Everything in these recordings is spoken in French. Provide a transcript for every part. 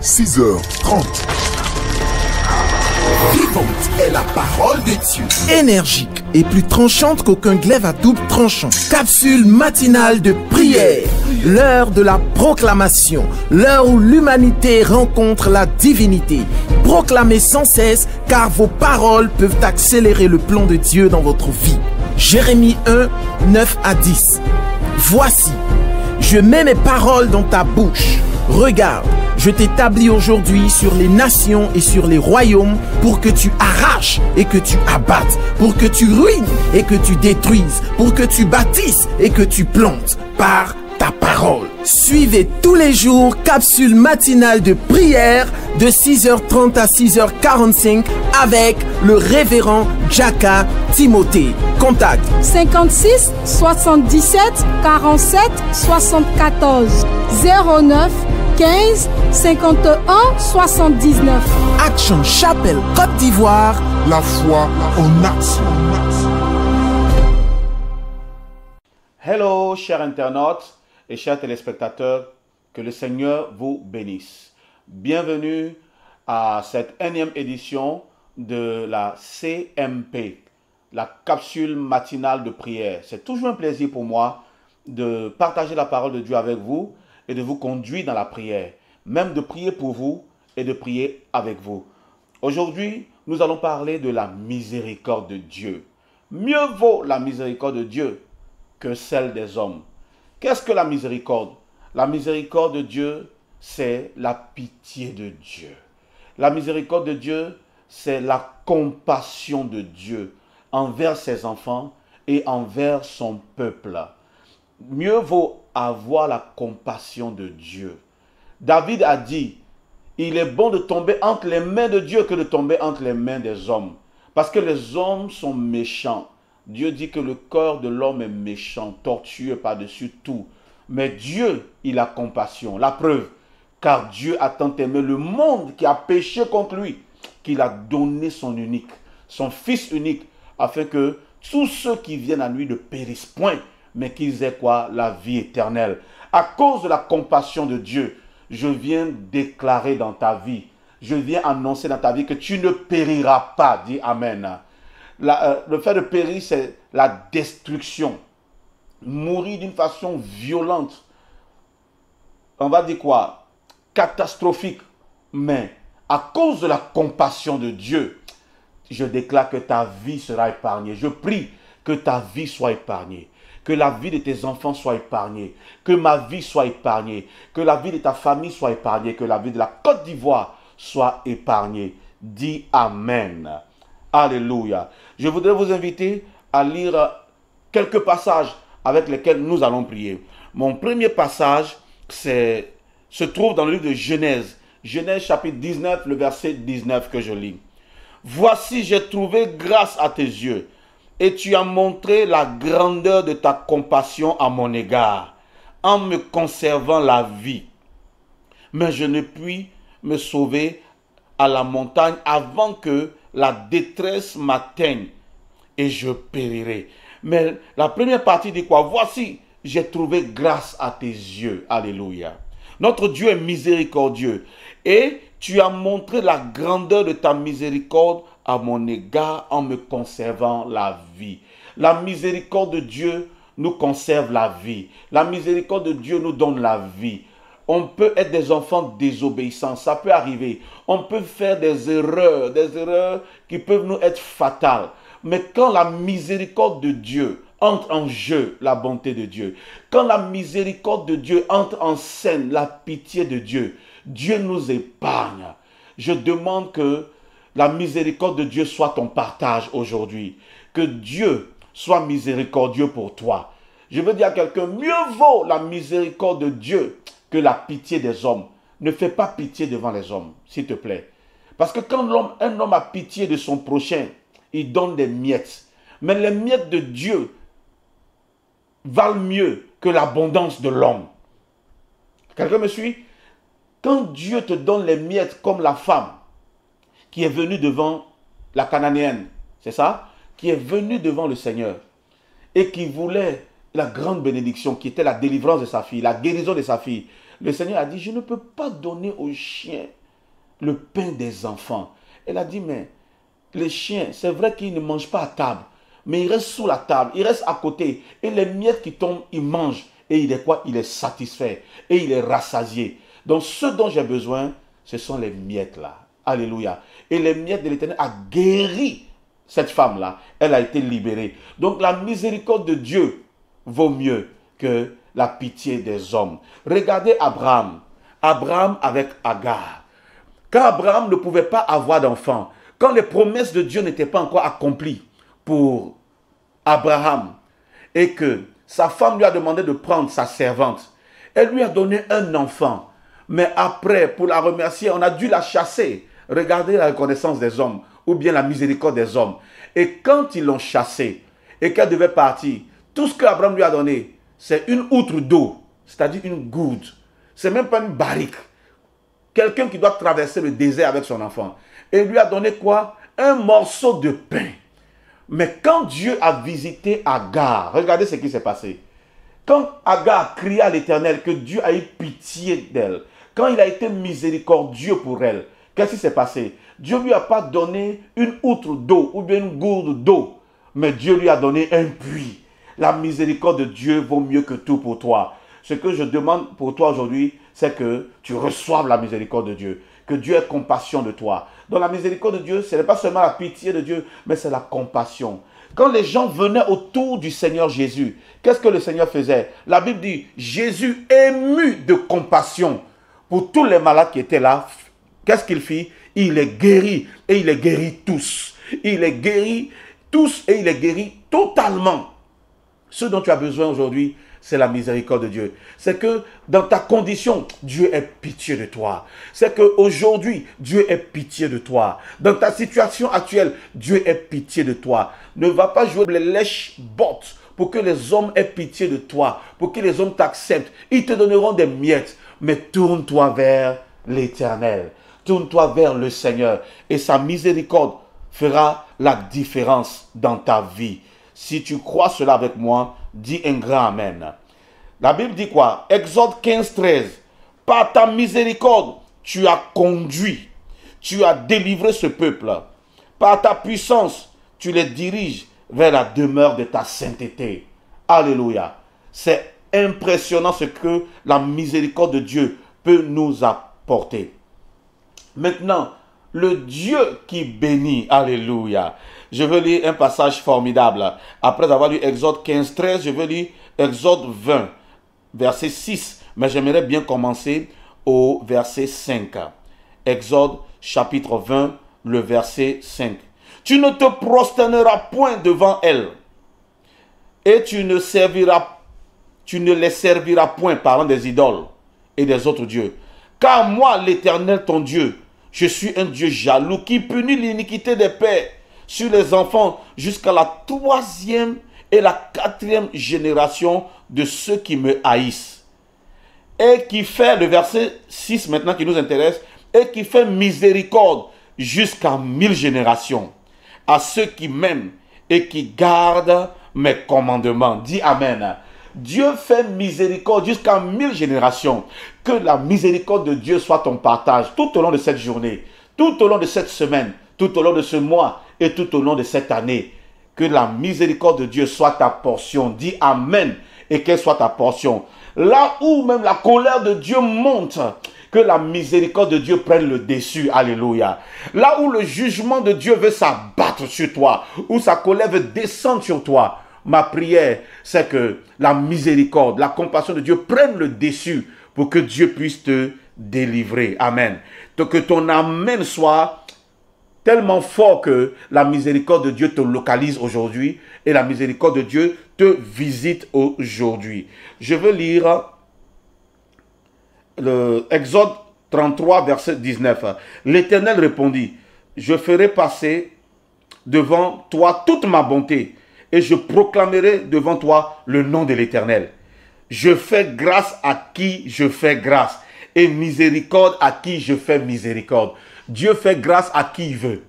6h30. Vivante est la parole de Dieu. Énergique et plus tranchante qu'aucun glaive à double tranchant. Capsule matinale de prière. L'heure de la proclamation. L'heure où l'humanité rencontre la divinité. Proclamez sans cesse, car vos paroles peuvent accélérer le plan de Dieu dans votre vie. Jérémie 1, 9 à 10. Voici, je mets mes paroles dans ta bouche. Regarde, je t'établis aujourd'hui sur les nations et sur les royaumes pour que tu arraches et que tu abattes, pour que tu ruines et que tu détruises, pour que tu bâtisses et que tu plantes par ta parole. Suivez tous les jours capsule matinale de prière de 6h30 à 6h45 avec le révérend Jaka Timothée. Contact 56 77 47 74 09 15 51 79. Action Chapelle Côte d'Ivoire. La foi en action. Hello, chers internautes et chers téléspectateurs, que le Seigneur vous bénisse. Bienvenue à cette énième édition de la CMP, la capsule matinale de prière. C'est toujours un plaisir pour moi de partager la parole de Dieu avec vous et de vous conduire dans la prière, même de prier pour vous et de prier avec vous. Aujourd'hui, nous allons parler de la miséricorde de Dieu. Mieux vaut la miséricorde de Dieu que celle des hommes. Qu'est-ce que la miséricorde? La miséricorde de Dieu, c'est la pitié de Dieu. La miséricorde de Dieu, c'est la compassion de Dieu envers ses enfants et envers son peuple. Mieux vaut avoir la compassion de Dieu. David a dit, il est bon de tomber entre les mains de Dieu que de tomber entre les mains des hommes. Parce que les hommes sont méchants. Dieu dit que le cœur de l'homme est méchant, tortueux par-dessus tout. Mais Dieu, il a compassion. La preuve, car Dieu a tant aimé le monde qui a péché contre lui, qu'il a donné son unique, son Fils unique, afin que tous ceux qui viennent à lui ne périssent point, mais qu'ils aient quoi? La vie éternelle. À cause de la compassion de Dieu, je viens déclarer dans ta vie, je viens annoncer dans ta vie que tu ne périras pas. Dis Amen. Le fait de périr, c'est la destruction. Mourir d'une façon violente. On va dire quoi? Catastrophique. Mais à cause de la compassion de Dieu, je déclare que ta vie sera épargnée. Je prie que ta vie soit épargnée. Que la vie de tes enfants soit épargnée. Que ma vie soit épargnée. Que la vie de ta famille soit épargnée. Que la vie de la Côte d'Ivoire soit épargnée. Dis Amen. Alléluia. Je voudrais vous inviter à lire quelques passages avec lesquels nous allons prier. Mon premier passage se trouve dans le livre de Genèse. Genèse chapitre 19, le verset 19 que je lis. Voici, j'ai trouvé grâce à tes yeux, et tu as montré la grandeur de ta compassion à mon égard, en me conservant la vie. Mais je ne puis me sauver à la montagne avant que la détresse m'atteigne, et je périrai. Mais la première partie dit quoi? Voici, j'ai trouvé grâce à tes yeux. Alléluia. Notre Dieu est miséricordieux. Et tu as montré la grandeur de ta miséricorde à mon égard en me conservant la vie. La miséricorde de Dieu nous conserve la vie. La miséricorde de Dieu nous donne la vie. On peut être des enfants désobéissants, ça peut arriver. On peut faire des erreurs qui peuvent nous être fatales. Mais quand la miséricorde de Dieu entre en jeu, la bonté de Dieu, quand la miséricorde de Dieu entre en scène, la pitié de Dieu, Dieu nous épargne. Je demande que la miséricorde de Dieu soit ton partage aujourd'hui. Que Dieu soit miséricordieux pour toi. Je veux dire à quelqu'un, mieux vaut la miséricorde de Dieu que la pitié des hommes. Ne fais pas pitié devant les hommes, s'il te plaît. Parce que quand un homme a pitié de son prochain, il donne des miettes. Mais les miettes de Dieu valent mieux que l'abondance de l'homme. Quelqu'un me suit? Quand Dieu te donne les miettes comme la femme qui est venue devant la Cananéenne, c'est ça? Qui est venue devant le Seigneur et qui voulait la grande bénédiction qui était la délivrance de sa fille, la guérison de sa fille. Le Seigneur a dit, je ne peux pas donner aux chiens le pain des enfants. Elle a dit, mais les chiens, c'est vrai qu'ils ne mangent pas à table, mais ils restent sous la table, ils restent à côté. Et les miettes qui tombent, ils mangent. Et il est quoi? Il est satisfait. Et il est rassasié. Donc ce dont j'ai besoin, ce sont les miettes là. Alléluia. Et les miettes de l'Éternel a guéri cette femme-là. Elle a été libérée. Donc la miséricorde de Dieu vaut mieux que la pitié des hommes. Regardez Abraham. Abraham avec Agar. Quand Abraham ne pouvait pas avoir d'enfant, quand les promesses de Dieu n'étaient pas encore accomplies pour Abraham, et que sa femme lui a demandé de prendre sa servante, elle lui a donné un enfant. Mais après, pour la remercier, on a dû la chasser. Regardez la reconnaissance des hommes, ou bien la miséricorde des hommes. Et quand ils l'ont chassée, et qu'elle devait partir, tout ce qu'Abraham lui a donné, c'est une outre d'eau, c'est-à-dire une gourde. C'est même pas une barrique. Quelqu'un qui doit traverser le désert avec son enfant. Et il lui a donné quoi? Un morceau de pain. Mais quand Dieu a visité Agar, regardez ce qui s'est passé. Quand Agar cria à l'Éternel que Dieu a eu pitié d'elle, quand il a été miséricordieux pour elle, qu'est-ce qui s'est passé? Dieu ne lui a pas donné une outre d'eau ou bien une gourde d'eau, mais Dieu lui a donné un puits. La miséricorde de Dieu vaut mieux que tout pour toi. Ce que je demande pour toi aujourd'hui, c'est que tu reçoives la miséricorde de Dieu, que Dieu ait compassion de toi. Dans la miséricorde de Dieu, ce n'est pas seulement la pitié de Dieu, mais c'est la compassion. Quand les gens venaient autour du Seigneur Jésus, qu'est-ce que le Seigneur faisait? La Bible dit, Jésus ému de compassion pour tous les malades qui étaient là, qu'est-ce qu'il fit? Il les guérit, et il les guérit tous. Il les guérit tous, et il les guérit totalement. Ce dont tu as besoin aujourd'hui, c'est la miséricorde de Dieu. C'est que dans ta condition, Dieu ait pitié de toi. C'est qu'aujourd'hui, Dieu ait pitié de toi. Dans ta situation actuelle, Dieu ait pitié de toi. Ne va pas jouer les lèche-bottes pour que les hommes aient pitié de toi, pour que les hommes t'acceptent. Ils te donneront des miettes, mais tourne-toi vers l'Éternel. Tourne-toi vers le Seigneur et sa miséricorde fera la différence dans ta vie. Si tu crois cela avec moi, dis un grand amen. La Bible dit quoi? Exode 15, 13. Par ta miséricorde, tu as conduit, tu as délivré ce peuple. Par ta puissance, tu les diriges vers la demeure de ta sainteté. Alléluia. C'est impressionnant ce que la miséricorde de Dieu peut nous apporter. Maintenant, le Dieu qui bénit, alléluia. Je veux lire un passage formidable. Après avoir lu Exode 15, 13, je veux lire Exode 20, verset 6. Mais j'aimerais bien commencer au verset 5. Exode chapitre 20, le verset 5. Tu ne te prosterneras point devant elle, et tu ne les serviras point, parlant des idoles et des autres dieux. Car moi, l'Éternel ton Dieu, je suis un Dieu jaloux qui punit l'iniquité des pères sur les enfants jusqu'à la 3e et la 4e génération de ceux qui me haïssent. Et qui fait, le verset 6 maintenant qui nous intéresse, et qui fait miséricorde jusqu'à 1000 générations à ceux qui m'aiment et qui gardent mes commandements. Dis Amen. Dieu fait miséricorde jusqu'à 1000 générations. Que la miséricorde de Dieu soit ton partage tout au long de cette journée, tout au long de cette semaine, tout au long de ce mois et tout au long de cette année. Que la miséricorde de Dieu soit ta portion. Dis Amen et qu'elle soit ta portion. Là où même la colère de Dieu monte, que la miséricorde de Dieu prenne le dessus. Alléluia. Là où le jugement de Dieu veut s'abattre sur toi, où sa colère veut descendre sur toi, ma prière, c'est que la miséricorde, la compassion de Dieu prenne le dessus pour que Dieu puisse te délivrer. Amen. Donc que ton amen soit tellement fort que la miséricorde de Dieu te localise aujourd'hui et la miséricorde de Dieu te visite aujourd'hui. Je veux lire le Exode 33, verset 19. L'Éternel répondit, je ferai passer devant toi toute ma bonté et je proclamerai devant toi le nom de l'Éternel. Je fais grâce à qui je fais grâce et miséricorde à qui je fais miséricorde. Dieu fait grâce à qui il veut,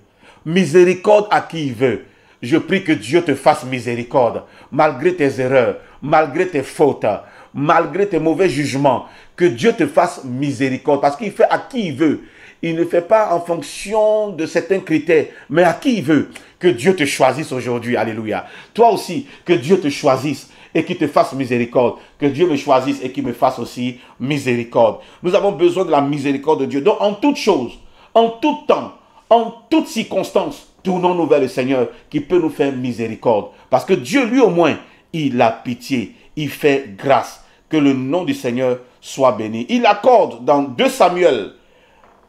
miséricorde à qui il veut. Je prie que Dieu te fasse miséricorde, malgré tes erreurs, malgré tes fautes, malgré tes mauvais jugements, que Dieu te fasse miséricorde, parce qu'il fait à qui il veut. Il ne fait pas en fonction de certains critères, mais à qui il veut. Que Dieu te choisisse aujourd'hui, alléluia. Toi aussi, que Dieu te choisisse et qu'il te fasse miséricorde. Que Dieu me choisisse et qu'il me fasse aussi miséricorde. Nous avons besoin de la miséricorde de Dieu. Donc en toute chose, en tout temps, en toute circonstance, tournons-nous vers le Seigneur qui peut nous faire miséricorde. Parce que Dieu, lui au moins, il a pitié, il fait grâce. Que le nom du Seigneur soit béni. Il accorde dans 2 Samuel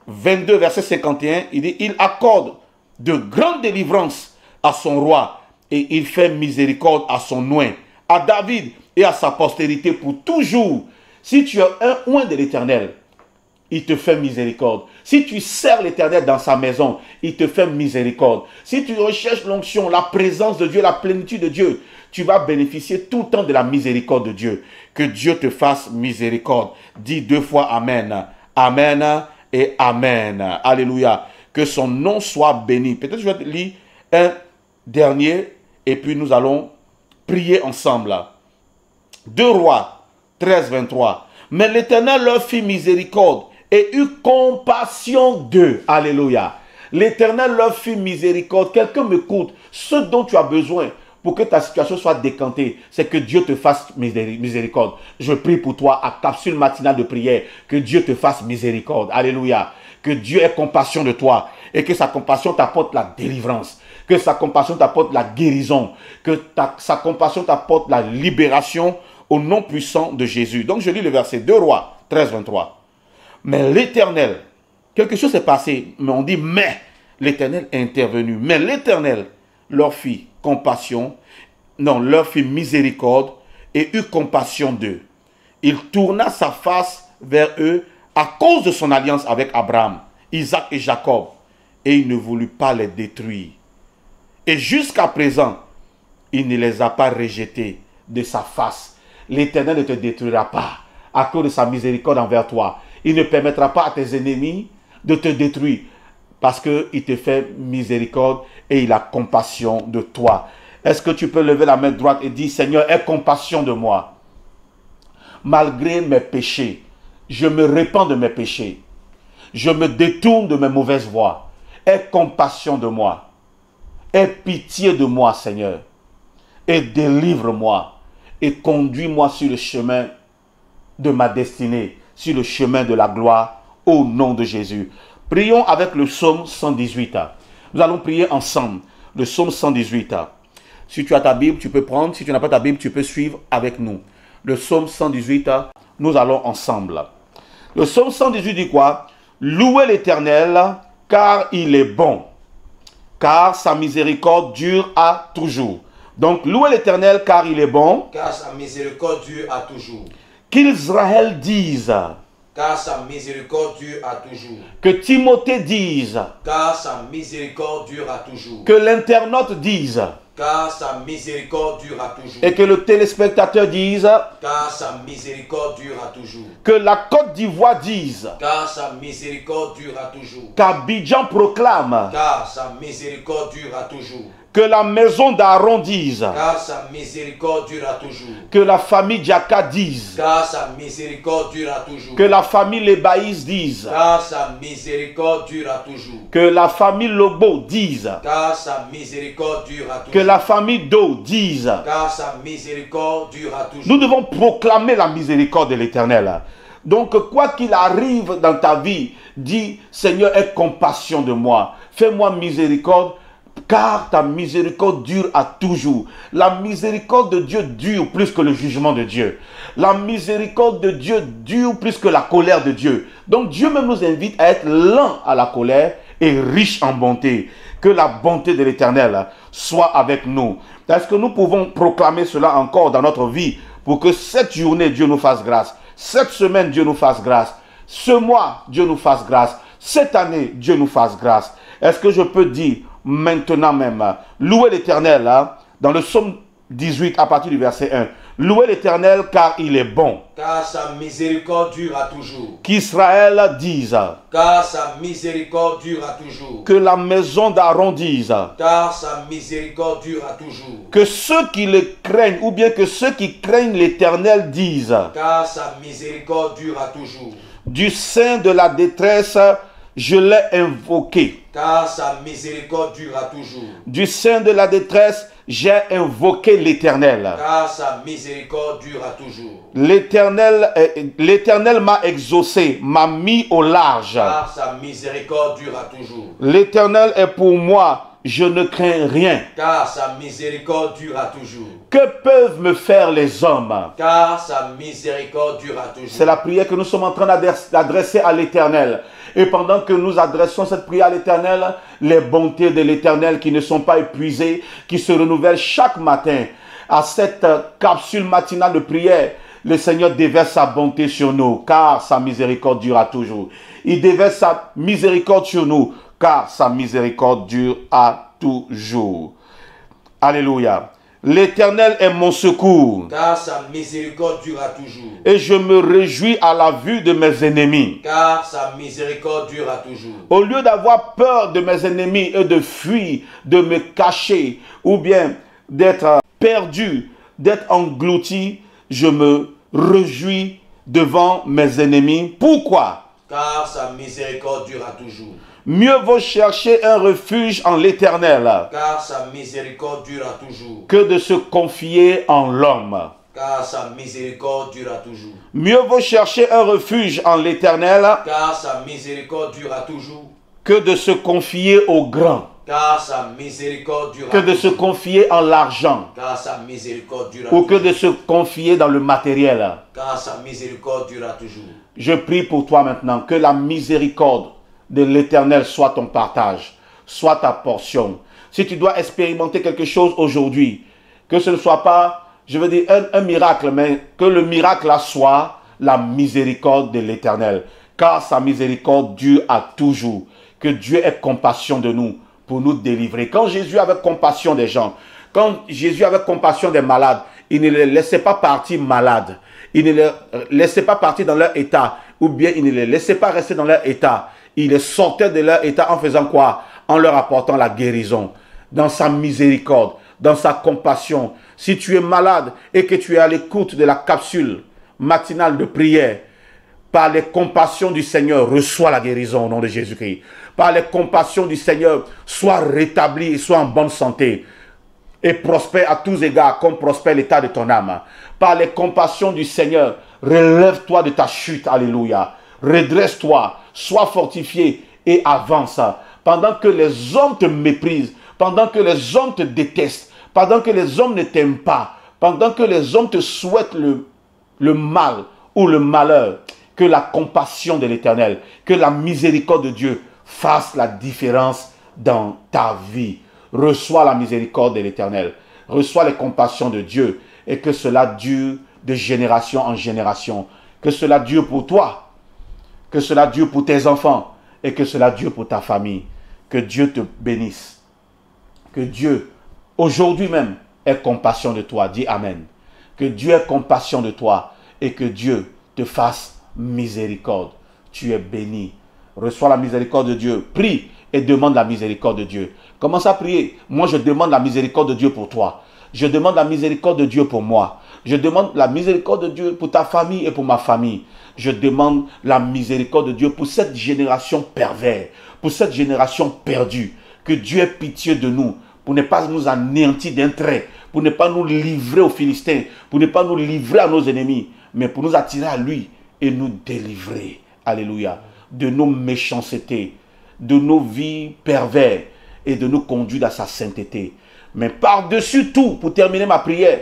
22, verset 51, il dit, il accorde de grandes délivrances à son roi et il fait miséricorde à son oint, à David et à sa postérité pour toujours. Si tu as un oint de l'Éternel, il te fait miséricorde. Si tu sers l'Éternel dans sa maison, il te fait miséricorde. Si tu recherches l'onction, la présence de Dieu, la plénitude de Dieu, tu vas bénéficier tout le temps de la miséricorde de Dieu. Que Dieu te fasse miséricorde. Dis 2 fois Amen. Amen et Amen. Alléluia. Que son nom soit béni. Peut-être je vais te lire un dernier et puis nous allons prier ensemble. 2 Rois 13, 23. Mais l'Éternel leur fit miséricorde et eut compassion d'eux. Alléluia. L'Éternel leur fit miséricorde. Quelqu'un m'écoute. Ce dont tu as besoin pour que ta situation soit décantée, c'est que Dieu te fasse miséricorde. Je prie pour toi à capsule matinale de prière. Que Dieu te fasse miséricorde. Alléluia. Que Dieu ait compassion de toi et que sa compassion t'apporte la délivrance. Que sa compassion t'apporte la guérison. Que sa compassion t'apporte la libération au nom puissant de Jésus. Donc je lis le verset 2 Rois 13, 23. Mais l'Éternel, quelque chose s'est passé, mais on dit mais l'Éternel est intervenu. Mais l'Éternel leur fit compassion, non, leur fit miséricorde et eut compassion d'eux. Il tourna sa face vers eux à cause de son alliance avec Abraham, Isaac et Jacob, et il ne voulut pas les détruire. Et jusqu'à présent, il ne les a pas rejetés de sa face. L'Éternel ne te détruira pas à cause de sa miséricorde envers toi. Il ne permettra pas à tes ennemis de te détruire parce qu'il te fait miséricorde et il a compassion de toi. Est-ce que tu peux lever la main droite et dire, Seigneur, aie compassion de moi. Malgré mes péchés, je me répands de mes péchés. Je me détourne de mes mauvaises voies. Aie compassion de moi. Aie pitié de moi, Seigneur. Et délivre-moi. Et conduis-moi sur le chemin de ma destinée, sur le chemin de la gloire, au nom de Jésus. Prions avec le psaume 118. Nous allons prier ensemble. Le psaume 118. Si tu as ta Bible, tu peux prendre. Si tu n'as pas ta Bible, tu peux suivre avec nous. Le psaume 118, nous allons ensemble. Le psaume 118 dit quoi? Louez l'Éternel, car il est bon, car sa miséricorde dure à toujours. Donc, louez l'Éternel, car il est bon, car sa miséricorde dure à toujours. Qu'Israël dise, car sa miséricorde dure à toujours. que Timothée dise, Car sa miséricorde dure à toujours. que l'internaute dise, Car sa miséricorde dure à toujours. et que le téléspectateur dise, Car sa miséricorde dure à toujours. que la Côte d'Ivoire dise, Car sa miséricorde dure à toujours. qu'Abidjan proclame, Car sa miséricorde dure à toujours. que la maison d'Aaron dise, Car sa miséricorde dure à toujours. que la famille Diaka dise, Car sa miséricorde dure à toujours. que la famille Lebaïs dise, Car sa miséricorde dure à toujours. que la famille Lobo dise, Car sa miséricorde dure à toujours. que la famille Do dise. Car sa miséricorde dure à toujours. Nous devons proclamer la miséricorde de l'Éternel. Donc, quoi qu'il arrive dans ta vie, dis, Seigneur, aie compassion de moi. Fais-moi miséricorde, car ta miséricorde dure à toujours. La miséricorde de Dieu dure plus que le jugement de Dieu. La miséricorde de Dieu dure plus que la colère de Dieu. Donc, Dieu même nous invite à être lent à la colère et riche en bonté. Que la bonté de l'Éternel soit avec nous. Est-ce que nous pouvons proclamer cela encore dans notre vie pour que cette journée, Dieu nous fasse grâce. Cette semaine, Dieu nous fasse grâce. Ce mois, Dieu nous fasse grâce. Cette année, Dieu nous fasse grâce. Est-ce que je peux dire maintenant même, louez l'Éternel, dans le psaume 18 à partir du verset 1. Louez l'Éternel car il est bon. car sa miséricorde dure à toujours. Qu'Israël dise. Car sa miséricorde dure à toujours. Que la maison d'Aaron dise. Car sa miséricorde dure à toujours. Que ceux qui le craignent, ou bien que ceux qui craignent l'Éternel disent. Car sa miséricorde dure à toujours. Du sein de la détresse, je l'ai invoqué. Car sa miséricorde dure à toujours. Du sein de la détresse, j'ai invoqué l'Éternel. Car sa miséricorde dure à toujours. L'Éternel m'a exaucé, m'a mis au large. Car sa miséricorde dure à toujours. L'Éternel est pour moi, je ne crains rien. Car sa miséricorde dure à toujours. Que peuvent me faire les hommes? Car sa miséricorde dure à toujours. C'est la prière que nous sommes en train d'adresser à l'Éternel. Et pendant que nous adressons cette prière à l'Éternel, les bontés de l'Éternel qui ne sont pas épuisées, qui se renouvellent chaque matin, à cette capsule matinale de prière, le Seigneur déverse sa bonté sur nous, car sa miséricorde durera toujours. Il déverse sa miséricorde sur nous, car sa miséricorde dure à toujours. Alléluia. L'Éternel est mon secours. Car sa miséricorde dure à toujours. Et je me réjouis à la vue de mes ennemis. Car sa miséricorde dure à toujours. Au lieu d'avoir peur de mes ennemis et de fuir, de me cacher, ou bien d'être perdu, d'être englouti, je me réjouis devant mes ennemis. Pourquoi? Car sa miséricorde dure à toujours. Mieux vaut chercher un refuge en l'Éternel. Car sa miséricorde dure à toujours. Que de se confier en l'homme. Car sa miséricorde dure à toujours. Mieux vaut chercher un refuge en l'Éternel. Car sa miséricorde dure à toujours. Que de se confier au grand. Car sa miséricorde dure à Que toujours. de se confier en l'argent. Car sa miséricorde dure à Ou toujours. que de se confier dans le matériel. Car sa miséricorde dure à toujours. Je prie pour toi maintenant que la miséricorde de l'Éternel soit ton partage, soit ta portion. Si tu dois expérimenter quelque chose aujourd'hui, que ce ne soit pas, je veux dire, un miracle, mais que le miracle là soit la miséricorde de l'Éternel. Car sa miséricorde dure à toujours. Que Dieu ait compassion de nous pour nous délivrer. Quand Jésus avait compassion des gens, quand Jésus avait compassion des malades, il ne les laissait pas partir malades. Il ne les laissait pas partir dans leur état, ou bien il ne les laissait pas rester dans leur état. Il les sortait de leur état en faisant quoi? En leur apportant la guérison. Dans sa miséricorde, dans sa compassion. Si tu es malade et que tu es à l'écoute de la capsule matinale de prière, par les compassions du Seigneur, reçois la guérison au nom de Jésus-Christ. Par les compassions du Seigneur, sois rétabli et sois en bonne santé. Et prospère à tous égards comme prospère l'état de ton âme. Par les compassions du Seigneur, relève-toi de ta chute. Alléluia. Redresse-toi, sois fortifié et avance. Pendant que les hommes te méprisent, pendant que les hommes te détestent, pendant que les hommes ne t'aiment pas, pendant que les hommes te souhaitent le mal ou le malheur, que la compassion de l'Éternel, que la miséricorde de Dieu fasse la différence dans ta vie. Reçois la miséricorde de l'Éternel, reçois les compassions de Dieu et que cela dure de génération en génération. Que cela dure pour toi, que cela dure pour tes enfants et que cela dure pour ta famille. Que Dieu te bénisse. Que Dieu, aujourd'hui même, ait compassion de toi. Dis Amen. Que Dieu ait compassion de toi et que Dieu te fasse miséricorde. Tu es béni. Reçois la miséricorde de Dieu. Prie et demande la miséricorde de Dieu. Commence à prier. Moi, je demande la miséricorde de Dieu pour toi. Je demande la miséricorde de Dieu pour moi. Je demande la miséricorde de Dieu pour ta famille et pour ma famille. Je demande la miséricorde de Dieu pour cette génération perverse, pour cette génération perdue. Que Dieu ait pitié de nous, pour ne pas nous anéantir d'un trait, pour ne pas nous livrer aux Philistins, pour ne pas nous livrer à nos ennemis, mais pour nous attirer à lui et nous délivrer. Alléluia. De nos méchancetés, de nos vies perverses et de nous conduire à sa sainteté. Mais par-dessus tout, pour terminer ma prière,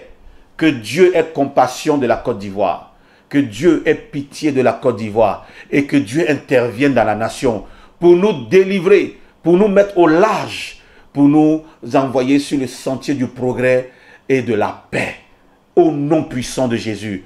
que Dieu ait compassion de la Côte d'Ivoire. Que Dieu ait pitié de la Côte d'Ivoire. Et que Dieu intervienne dans la nation pour nous délivrer, pour nous mettre au large, pour nous envoyer sur le sentier du progrès et de la paix. Au nom puissant de Jésus,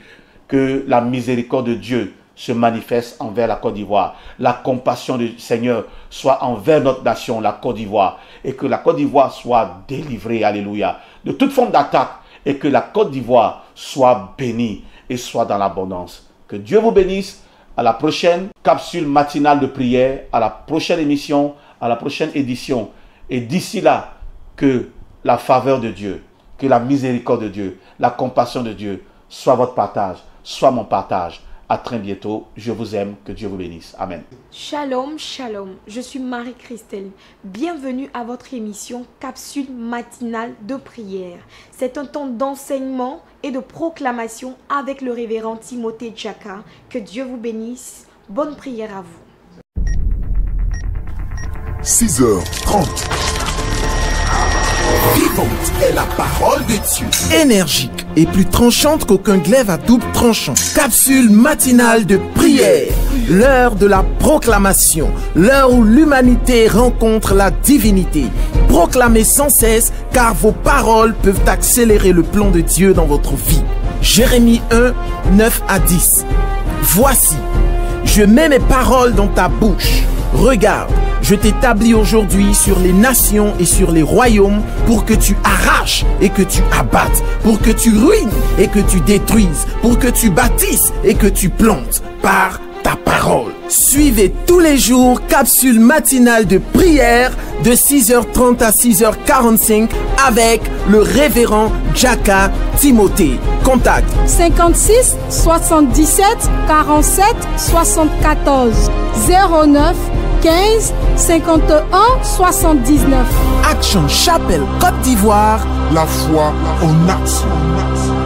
que la miséricorde de Dieu se manifeste envers la Côte d'Ivoire. La compassion du Seigneur soit envers notre nation, la Côte d'Ivoire. Et que la Côte d'Ivoire soit délivrée, alléluia, de toute forme d'attaque et que la Côte d'Ivoire soit bénie et soit dans l'abondance. Que Dieu vous bénisse. À la prochaine capsule matinale de prière, à la prochaine émission, à la prochaine édition. Et d'ici là, que la faveur de Dieu, que la miséricorde de Dieu, la compassion de Dieu soit votre partage, soit mon partage. À très bientôt. Je vous aime. Que Dieu vous bénisse. Amen. Shalom, shalom. Je suis Marie-Christelle. Bienvenue à votre émission Capsule matinale de prière. C'est un temps d'enseignement et de proclamation avec le révérend Timothée Djaka. Que Dieu vous bénisse. Bonne prière à vous. 6h30. Vivante est la parole de Dieu. Énergique et plus tranchante qu'aucun glaive à double tranchant. Capsule matinale de prière. L'heure de la proclamation. L'heure où l'humanité rencontre la divinité. Proclamez sans cesse, car vos paroles peuvent accélérer le plan de Dieu dans votre vie. Jérémie 1, 9 à 10. Voici, je mets mes paroles dans ta bouche. Regarde, je t'établis aujourd'hui sur les nations et sur les royaumes pour que tu arraches et que tu abattes, pour que tu ruines et que tu détruises, pour que tu bâtisses et que tu plantes par ta parole. Suivez tous les jours capsule matinale de prière de 6h30 à 6h45 avec le révérend Djaka Timothée. Contact 56 77 47 74 09 15 51 79. Action Chapelle Côte d'Ivoire. La foi en action.